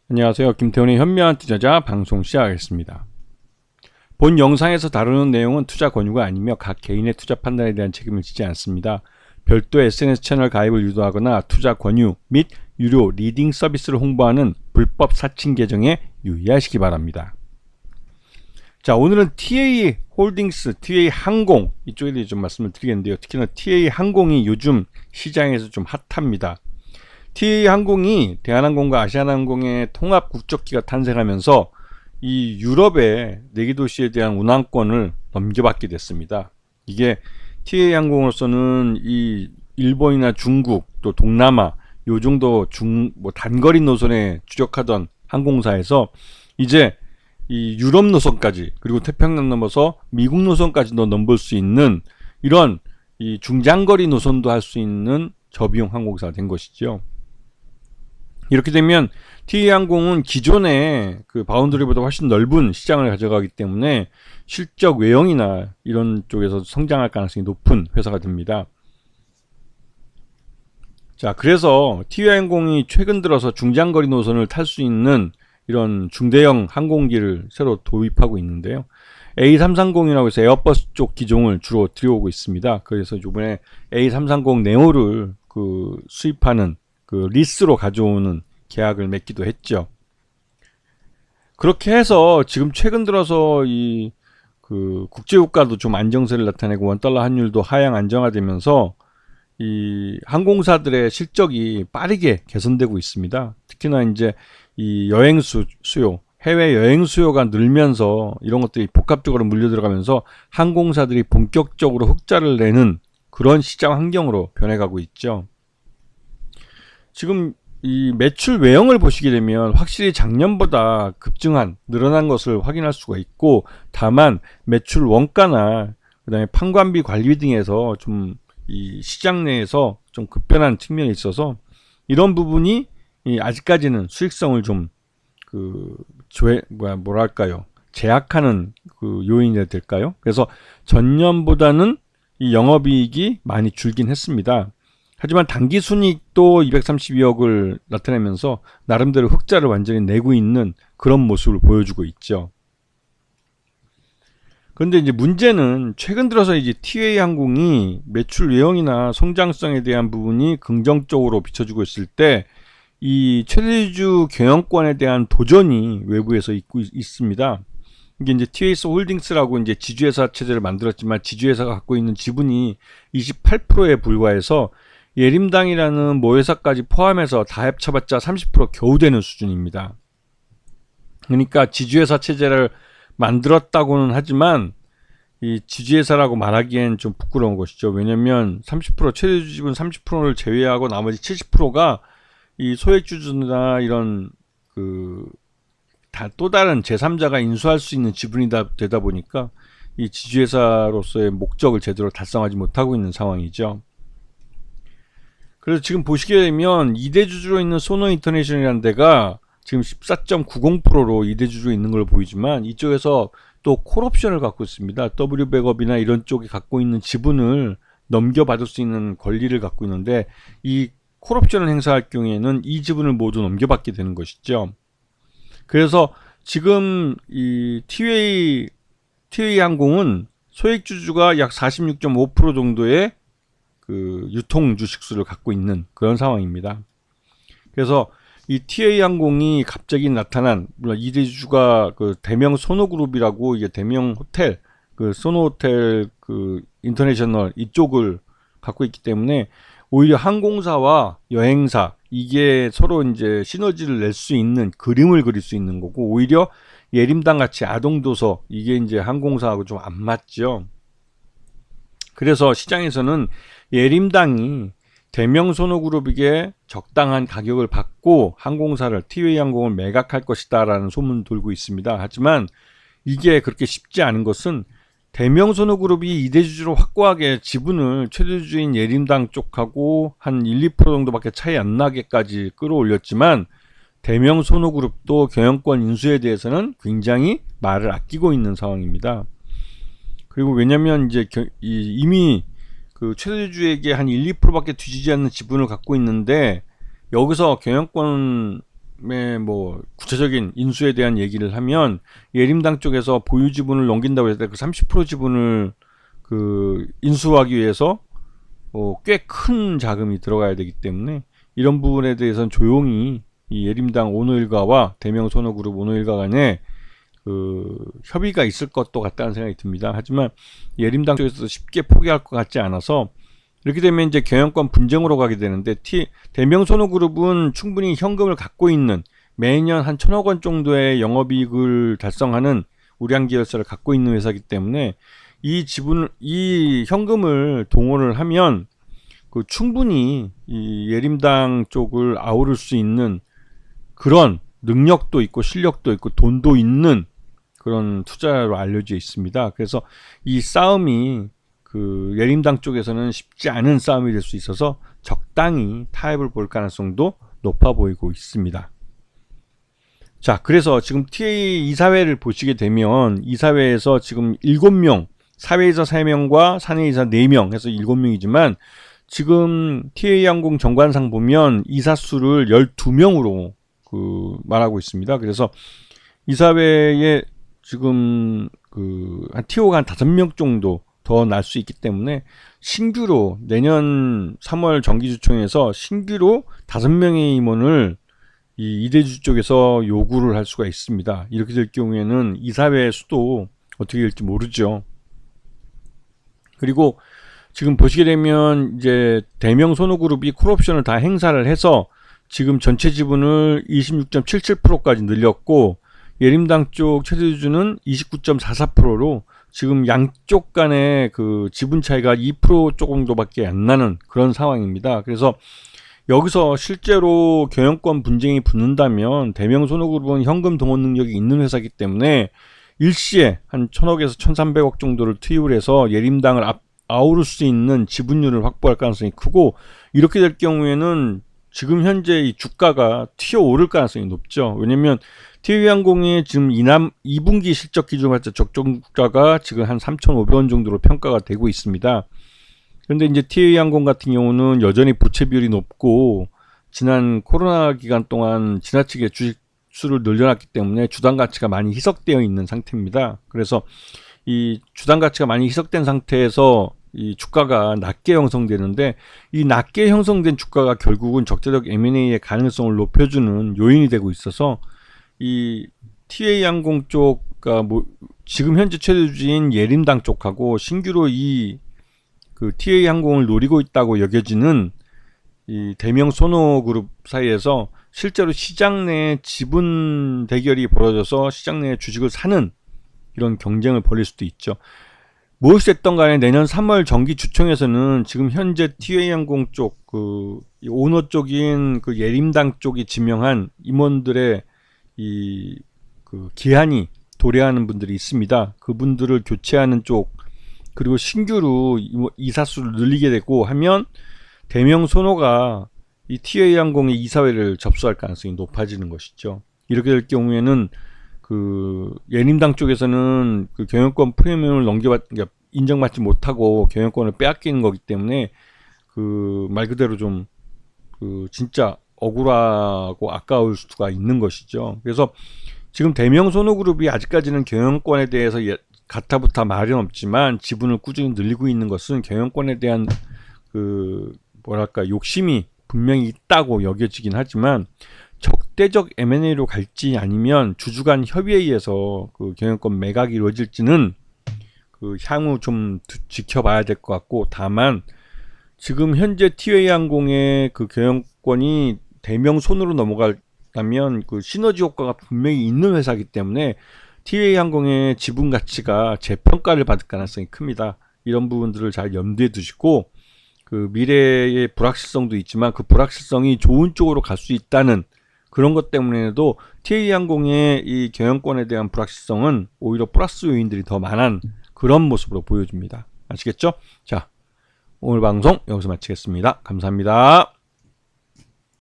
안녕하세요. 김태훈의 현명한 투자자 방송 시작하겠습니다. 본 영상에서 다루는 내용은 투자 권유가 아니며 각 개인의 투자 판단에 대한 책임을 지지 않습니다. 별도 SNS 채널 가입을 유도하거나 투자 권유 및 유료 리딩 서비스를 홍보하는 불법 사칭 계정에 유의하시기 바랍니다. 자, 오늘은 TA 홀딩스, TA 항공 이쪽에 대해 좀 말씀을 드리겠는데요. 특히나 TA 항공이 요즘 시장에서 좀 핫합니다. TA 항공이 대한항공과 아시아나항공의 통합 국적기가 탄생하면서 이 유럽의 4개 도시에 대한 운항권을 넘겨받게 됐습니다. 이게 TA 항공으로서는 이 일본이나 중국 또 동남아 요 정도 단거리 노선에 주력하던 항공사에서 이제 이 유럽 노선까지 그리고 태평양 넘어서 미국 노선까지도 넘볼 수 있는 이런 이 중장거리 노선도 할 수 있는 저비용 항공사가 된 것이죠. 이렇게 되면 TA항공은 기존의 그 바운더리보다 훨씬 넓은 시장을 가져가기 때문에 실적 외형이나 이런 쪽에서 성장할 가능성이 높은 회사가 됩니다. 자, 그래서 TA항공이 최근 들어서 중장거리 노선을 탈 수 있는 이런 중대형 항공기를 새로 도입하고 있는데요. A330이라고 해서 에어버스 쪽 기종을 주로 들여오고 있습니다. 그래서 이번에 A330 네오를 수입하는 리스로 가져오는 계약을 맺기도 했죠. 그렇게 해서 지금 최근 들어서 국제유가도 좀 안정세를 나타내고 원달러 환율도 하향 안정화되면서 이 항공사들의 실적이 빠르게 개선되고 있습니다. 특히나 이제 이 수요, 해외 여행 수요가 늘면서 이런 것들이 복합적으로 물려 들어가면서 항공사들이 본격적으로 흑자를 내는 그런 시장 환경으로 변해가고 있죠. 지금 이 매출 외형을 보시게 되면 확실히 작년보다 늘어난 것을 확인할 수가 있고, 다만 매출 원가나 그다음에 판관비 관리 등에서 좀 이 시장 내에서 좀 급변한 측면이 있어서 이런 부분이 아직까지는 수익성을 좀 제약하는 요인이 될까요? 그래서 전년보다는 이 영업이익이 많이 줄긴 했습니다. 하지만 당기순이익도 232억을 나타내면서 나름대로 흑자를 완전히 내고 있는 그런 모습을 보여주고 있죠. 그런데 이제 문제는 최근 들어서 이제 TA항공이 매출 외형이나 성장성에 대한 부분이 긍정적으로 비춰주고 있을 때 이 최대주 경영권에 대한 도전이 외부에서 있습니다. 이게 이제 TAS 홀딩스라고 이제 지주회사 체제를 만들었지만 지주회사가 갖고 있는 지분이 28%에 불과해서 예림당이라는 모회사까지 포함해서 다 합쳐봤자 30% 겨우 되는 수준입니다. 그러니까 지주회사 체제를 만들었다고는 하지만 이 지주회사라고 말하기엔 좀 부끄러운 것이죠. 왜냐면 30% 최대주 지분 30%를 제외하고 나머지 70%가 이 소액주주나 이런 또 다른 제3자가 인수할 수 있는 지분이 되다 보니까 이 지주회사로서의 목적을 제대로 달성하지 못하고 있는 상황이죠. 그래서 지금 보시게 되면 2대 주주로 있는 소노인터내셔널이라는 데가 지금 14.90%로 2대 주주로 있는 걸 보이지만 이쪽에서 또 콜옵션을 갖고 있습니다. W백업이나 이런 쪽이 갖고 있는 지분을 넘겨받을 수 있는 권리를 갖고 있는데 이 콜옵션을 행사할 경우에는 이 지분을 모두 넘겨받게 되는 것이죠. 그래서 지금 이 TA 항공은 소액주주가 약 46.5% 정도의 유통 주식수를 갖고 있는 그런 상황입니다. 그래서 이 TA항공이 갑자기 나타난, 물론 이 주주가 대명 소노그룹이라고, 이게 대명 호텔, 소노호텔 인터내셔널 이쪽을 갖고 있기 때문에 오히려 항공사와 여행사 이게 서로 이제 시너지를 낼 수 있는 그림을 그릴 수 있는 거고, 오히려 예림당 같이 아동도서 이게 이제 항공사하고 좀 안 맞죠. 그래서 시장에서는 예림당이 대명소노그룹에게 적당한 가격을 받고 항공사를 TA항공을 매각할 것이다 라는 소문 돌고 있습니다. 하지만 이게 그렇게 쉽지 않은 것은 대명소노그룹이 2대주주로 확고하게 지분을 최대주주인 예림당 쪽하고 한 1, 2% 정도밖에 차이 안 나게까지 끌어올렸지만 대명소노그룹도 경영권 인수에 대해서는 굉장히 말을 아끼고 있는 상황입니다. 그리고 왜냐면 이제 이미 최대주주에게 한 1, 2%밖에 뒤지지 않는 지분을 갖고 있는데 여기서 경영권 뭐 구체적인 인수에 대한 얘기를 하면 예림당 쪽에서 보유 지분을 넘긴다고 했을 때 그 30% 지분을 그 인수하기 위해서 꽤 큰 자금이 들어가야 되기 때문에 이런 부분에 대해서는 조용히 이 예림당 오너 일가와 대명손호그룹 오너 일가 간에 그 협의가 있을 것도 같다는 생각이 듭니다. 하지만 예림당 쪽에서 쉽게 포기할 것 같지 않아서 이렇게 되면 이제 경영권 분쟁으로 가게 되는데 대명손호그룹은 충분히 현금을 갖고 있는 매년 한 1,000억 원 정도의 영업이익을 달성하는 우량기열사를 갖고 있는 회사이기 때문에 이 현금을 동원을 하면 그 충분히 이 예림당 쪽을 아우를 수 있는 그런 능력도 있고 실력도 있고 돈도 있는 그런 투자로 알려져 있습니다. 그래서 이 싸움이 그 예림당 쪽에서는 쉽지 않은 싸움이 될 수 있어서 적당히 타협을 볼 가능성도 높아 보이고 있습니다. 자, 그래서 지금 TA 이사회를 보시게 되면 이사회에서 지금 7명, 사회이사 3명과 사내이사 4명 해서 7명이지만 지금 TA항공 정관상 보면 이사 수를 12명으로 그 말하고 있습니다. 그래서 이사회에 지금 한 TO가 한 5명 정도 더 날 수 있기 때문에 신규로 내년 3월 정기주총에서 신규로 5명의 임원을 이 이대주 쪽에서 요구를 할 수가 있습니다. 이렇게 될 경우에는 이사회 수도 어떻게 될지 모르죠. 그리고 지금 보시게 되면 이제 대명손호그룹이 콜옵션을 다 행사를 해서 지금 전체 지분을 26.77%까지 늘렸고 예림당 쪽 최대주주는 29.44%로 지금 양쪽 간의 그 지분 차이가 2% 정도밖에 안 나는 그런 상황입니다. 그래서 여기서 실제로 경영권 분쟁이 붙는다면 대명손호그룹은 현금 동원 능력이 있는 회사이기 때문에 일시에 한 1,000억에서 1,300억 정도를 투입을 해서 예림당을 아우를 수 있는 지분율을 확보할 가능성이 크고 이렇게 될 경우에는 지금 현재 이 주가가 튀어오를 가능성이 높죠. 왜냐면 TA항공의 지금 2분기 실적 기준으로 봤을 때 적정주가가 지금 한 3,500원 정도로 평가가 되고 있습니다. 그런데 이제 TA항공 같은 경우는 여전히 부채 비율이 높고 지난 코로나 기간 동안 지나치게 주식 수를 늘려놨기 때문에 주당 가치가 많이 희석되어 있는 상태입니다. 그래서 이 주당 가치가 많이 희석된 상태에서 이 주가가 낮게 형성되는데 이 낮게 형성된 주가가 결국은 적재적 M&A의 가능성을 높여주는 요인이 되고 있어서 이 TA항공 쪽과 뭐 지금 현재 최대주주인 예림당 쪽하고 신규로 이 그 TA항공을 노리고 있다고 여겨지는 이 대명손호그룹 사이에서 실제로 시장 내 지분 대결이 벌어져서 시장 내 주식을 사는 이런 경쟁을 벌일 수도 있죠. 무엇이 됐던 간에 내년 3월 정기 주총에서는 지금 현재 TA항공 쪽 그 오너 쪽인 그 예림당 쪽이 지명한 임원들의 이 그 기한이 도래하는 분들이 있습니다. 그분들을 교체하는 쪽 그리고 신규로 이사수를 늘리게 되고 하면 대명손호가 이 TA항공의 이사회를 접수할 가능성이 높아지는 것이죠. 이렇게 될 경우에는 그 예림당 쪽에서는 그 경영권 프리미엄을 그러니까 인정받지 못하고 경영권을 빼앗기는 거기 때문에 그 말 그대로 좀 그 진짜 억울하고 아까울 수가 있는 것이죠. 그래서 지금 대명손호그룹이 아직까지는 경영권에 대해서 가타부타 말은 없지만 지분을 꾸준히 늘리고 있는 것은 경영권에 대한 그 뭐랄까 욕심이 분명히 있다고 여겨지긴 하지만 적대적 M&A로 갈지 아니면 주주 간 협의에 의해서 그 경영권 매각이 이루어질지는 그 향후 좀 지켜봐야 될 것 같고 다만 지금 현재 TA항공의 그 경영권이 대명손으로 넘어가면 그 시너지 효과가 분명히 있는 회사이기 때문에 TA항공의 지분 가치가 재평가를 받을 가능성이 큽니다. 이런 부분들을 잘 염두에 두시고 그 미래의 불확실성도 있지만 그 불확실성이 좋은 쪽으로 갈 수 있다는 그런 것 때문에도 TA항공의 이 경영권에 대한 불확실성은 오히려 플러스 요인들이 더 많은 그런 모습으로 보여집니다. 아시겠죠? 자, 오늘 방송 여기서 마치겠습니다. 감사합니다.